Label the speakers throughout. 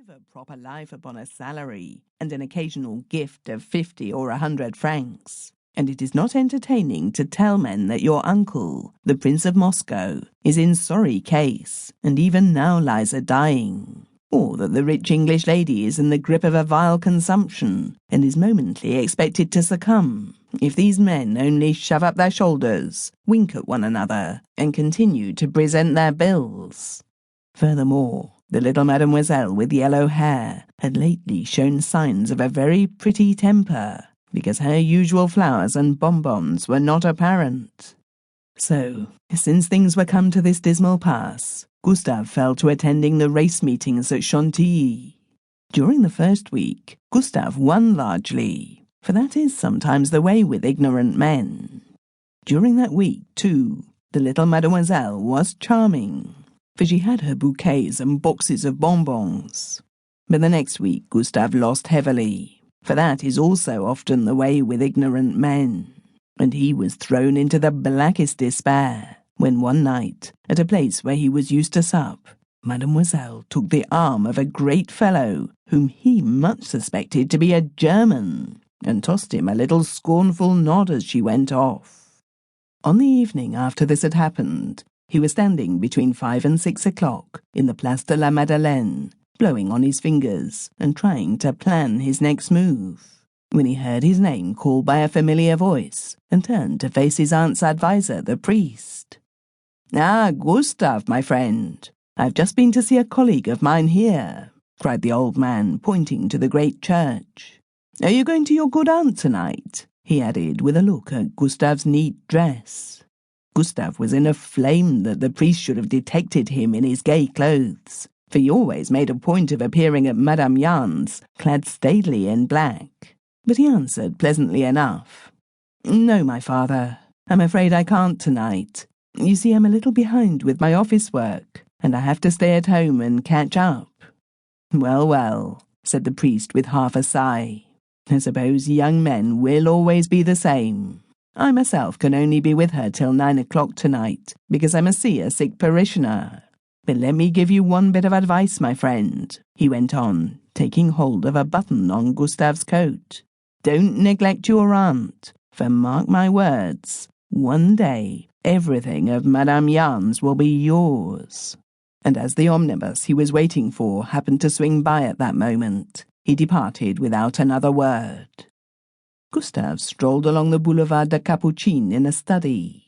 Speaker 1: live a proper life upon a salary and an occasional gift of 50 or 100 francs. And it is not entertaining to tell men that your uncle, the Prince of Moscow, is in sorry case, and even now lies a-dying, or that the rich English lady is in the grip of a vile consumption, and is momently expected to succumb, if these men only shove up their shoulders, wink at one another, and continue to present their bills. Furthermore, the little mademoiselle with yellow hair had lately shown signs of a very pretty temper, because her usual flowers and bonbons were not apparent. So, since things were come to this dismal pass, Gustave fell to attending the race meetings at Chantilly. During the first week, Gustave won largely, for that is sometimes the way with ignorant men. During that week, too, the little mademoiselle was charming, for she had her bouquets and boxes of bonbons. But the next week Gustave lost heavily, for that is also often the way with ignorant men, and he was thrown into the blackest despair, when one night, at a place where he was used to sup, Mademoiselle took the arm of a great fellow, whom he much suspected to be a German, and tossed him a little scornful nod as she went off. On the evening after this had happened, he was standing between 5 and 6 o'clock in the Place de la Madeleine, blowing on his fingers and trying to plan his next move, when he heard his name called by a familiar voice and turned to face his aunt's adviser, the priest. "Ah, Gustave, my friend, I've just been to see a colleague of mine here," cried the old man, pointing to the great church. "Are you going to your good aunt tonight?" he added, with a look at Gustave's neat dress. Gustave was in a flame that the priest should have detected him in his gay clothes, for he always made a point of appearing at Madame Jahn's, clad staidly in black. But he answered pleasantly enough, "No, my father, I'm afraid I can't tonight. You see, I'm a little behind with my office work, and I have to stay at home and catch up." "Well, well," said the priest with half a sigh, "I suppose young men will always be the same. I myself can only be with her till 9 o'clock tonight, because I must see a sick parishioner. But let me give you one bit of advice, my friend," he went on, taking hold of a button on Gustave's coat. "Don't neglect your aunt, for mark my words, one day everything of Madame Jahn's will be yours." And as the omnibus he was waiting for happened to swing by at that moment, he departed without another word. Gustave strolled along the Boulevard de Capucines in a study.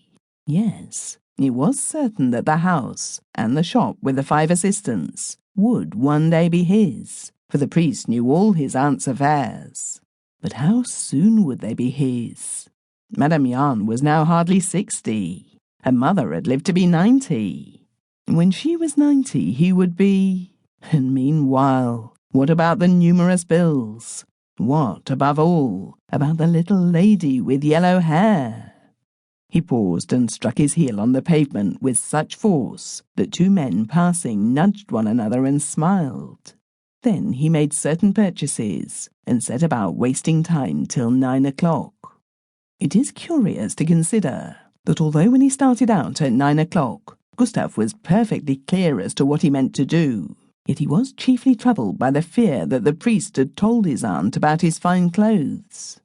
Speaker 1: Yes, it was certain that the house, and the shop with the 5 assistants, would one day be his, for the priest knew all his aunt's affairs. But how soon would they be his? Madame Jahn was now hardly 60. Her mother had lived to be 90. When she was 90, he would be... And meanwhile, what about the numerous bills? What, above all, about the little lady with yellow hair? He paused and struck his heel on the pavement with such force that 2 men passing nudged one another and smiled. Then he made certain purchases and set about wasting time till 9 o'clock. It is curious to consider that although when he started out at 9 o'clock, Gustave was perfectly clear as to what he meant to do, yet he was chiefly troubled by the fear that the priest had told his aunt about his fine clothes.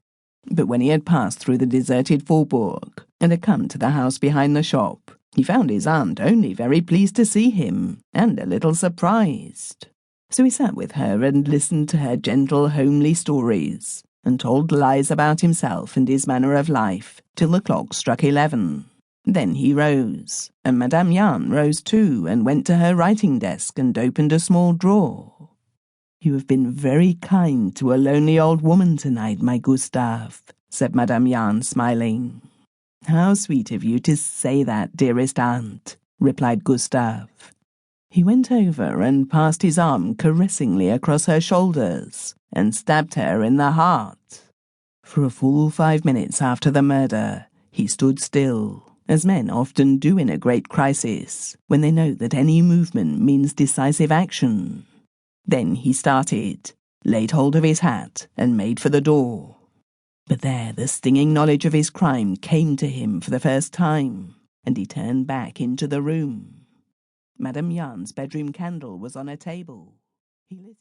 Speaker 1: But when he had passed through the deserted faubourg and had come to the house behind the shop, he found his aunt only very pleased to see him, and a little surprised. So he sat with her and listened to her gentle, homely stories, and told lies about himself and his manner of life, till the clock struck 11. Then he rose, and Madame Jahn rose too, and went to her writing-desk and opened a small drawer. "You have been very kind to a lonely old woman tonight, my Gustave," said Madame Jahn, smiling. "How sweet of you to say that, dearest aunt," replied Gustave. He went over and passed his arm caressingly across her shoulders and stabbed her in the heart. For a full 5 minutes after the murder, he stood still, as men often do in a great crisis, when they know that any movement means decisive action. Then he started, laid hold of his hat, and made for the door. But there the stinging knowledge of his crime came to him for the first time, and he turned back into the room. Madame Jahn's bedroom candle was on a table. He lit